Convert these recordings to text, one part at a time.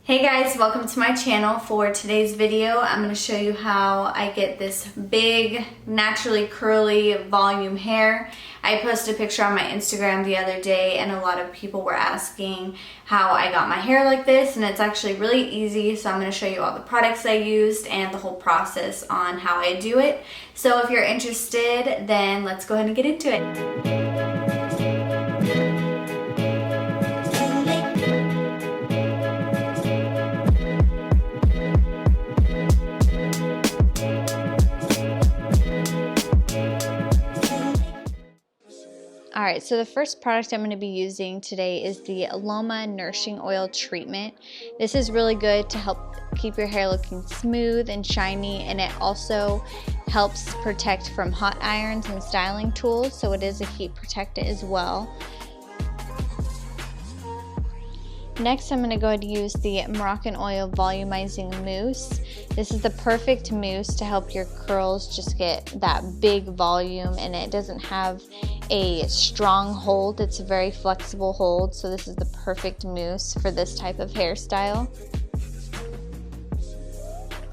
Hey guys, welcome to my channel. For today's video, I'm going to show you how I get this big, naturally curly volume hair. I posted a picture on my Instagram the other day and a lot of people were asking how I got my hair like this, and it's actually really easy. So I'm going to show you all the products I used and the whole process on how I do it. So if you're interested, then let's go ahead and get into it. Alright, so the first product I'm going to be using today is the LOMA Nourishing Oil Treatment. This is really good to help keep your hair looking smooth and shiny, and it also helps protect from hot irons and styling tools, so it is a heat protectant as well. Next, I'm going to go ahead and use the Moroccanoil Volumizing Mousse. This is the perfect mousse to help your curls just get that big volume, and it doesn't have a strong hold. It's a very flexible hold, so this is the perfect mousse for this type of hairstyle.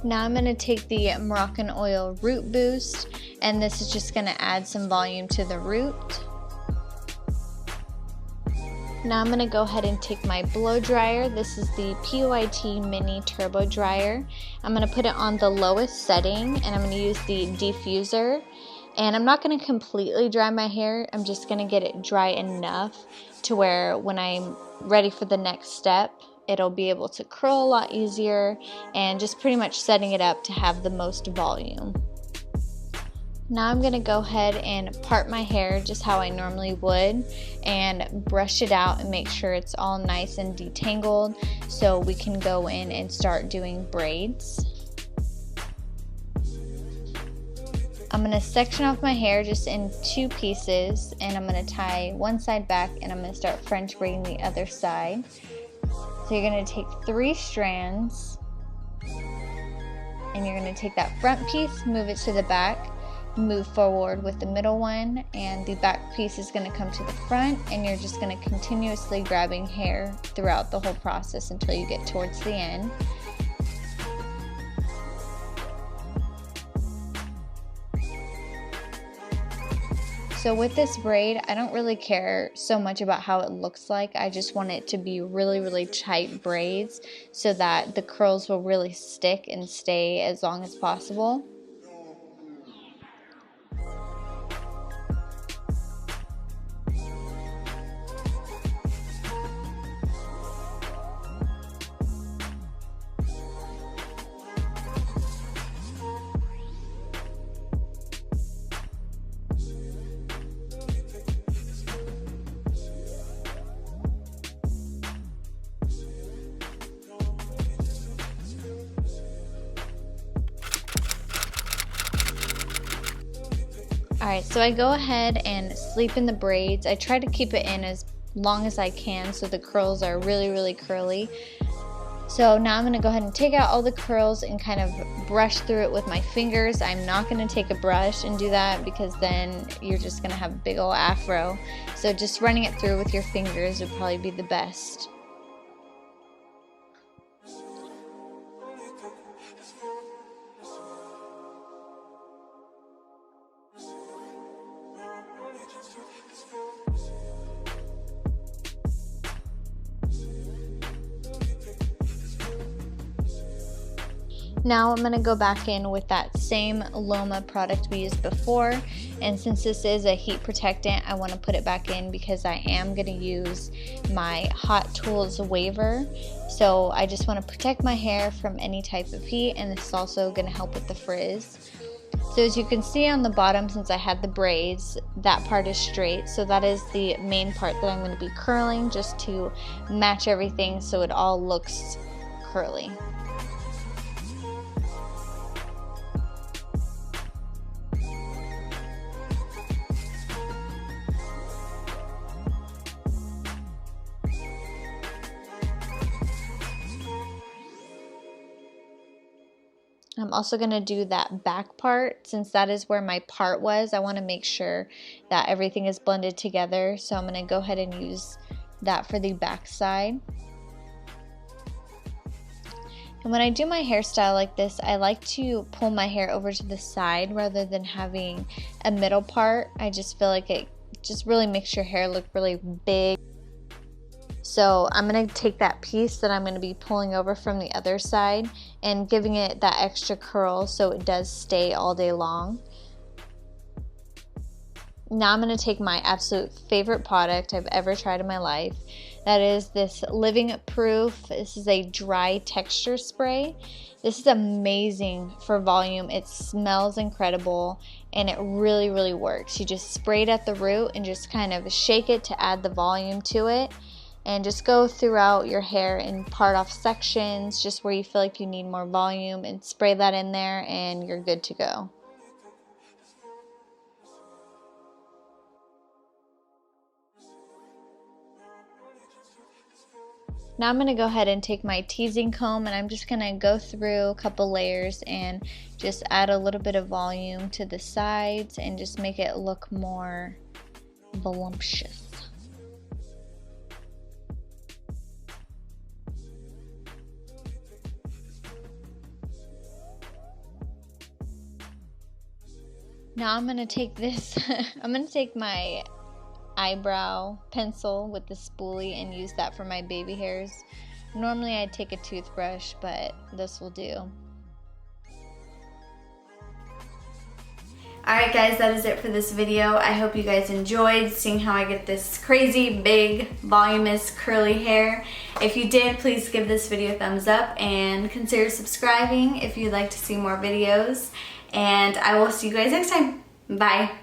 Now I'm going to take the Moroccanoil Root Boost, and this is just going to add some volume to the root. Now I'm going to go ahead and take my blow dryer. This is the PYT Mini Turbo Dryer. I'm going to put it on the lowest setting, and I'm going to use the diffuser. And I'm not going to completely dry my hair. I'm just going to get it dry enough to where when I'm ready for the next step, it'll be able to curl a lot easier, and just pretty much setting it up to have the most volume. Now I'm going to go ahead and part my hair just how I normally would and brush it out and make sure it's all nice and detangled so we can go in and start doing braids. I'm going to section off my hair just in two pieces, and I'm going to tie one side back and I'm going to start French braiding the other side. So you're going to take 3 strands and you're going to take that front piece, move it to the back, move forward with the middle one, and the back piece is going to come to the front, and you're just going to continuously grabbing hair throughout the whole process until you get towards the end. So with this braid, I don't really care so much about how it looks like. I just want it to be really tight braids so that the curls will really stick and stay as long as possible. Alright, so I go ahead and sleep in the braids. I try to keep it in as long as I can so the curls are really curly. So now I'm going to go ahead and take out all the curls and kind of brush through it with my fingers. I'm not going to take a brush and do that because then you're just going to have a big old afro. So just running it through with your fingers would probably be the best. Now I'm going to go back in with that same LOMA product we used before, and since this is a heat protectant, I want to put it back in because I am going to use my Hot Tools waiver. So I just want to protect my hair from any type of heat, and this is also going to help with the frizz. So as you can see on the bottom, since I had the braids, that part is straight, so that is the main part that I'm going to be curling just to match everything so it all looks curly. I'm also going to do that back part, since that is where my part was. I want to make sure that everything is blended together, so I'm going to go ahead and use that for the back side. And when I do my hairstyle like this, I like to pull my hair over to the side rather than having a middle part. I just feel like it just really makes your hair look really big. So I'm going to take that piece that I'm going to be pulling over from the other side and giving it that extra curl so it does stay all day long. Now I'm going to take my absolute favorite product I've ever tried in my life. That is this Living Proof. This is a dry texture spray. This is amazing for volume. It smells incredible and it really, really works. You just spray it at the root and just kind of shake it to add the volume to it. And just go throughout your hair and part off sections just where you feel like you need more volume and spray that in there and you're good to go. Now I'm going to go ahead and take my teasing comb and I'm just going to go through a couple layers and just add a little bit of volume to the sides and just make it look more voluptuous. Now I'm going to take this, I'm going to take my eyebrow pencil with the spoolie and use that for my baby hairs. Normally I'd take a toothbrush, but this will do. Alright guys, that is it for this video. I hope you guys enjoyed seeing how I get this crazy, big, voluminous, curly hair. If you did, please give this video a thumbs up and consider subscribing if you'd like to see more videos. And I will see you guys next time. Bye.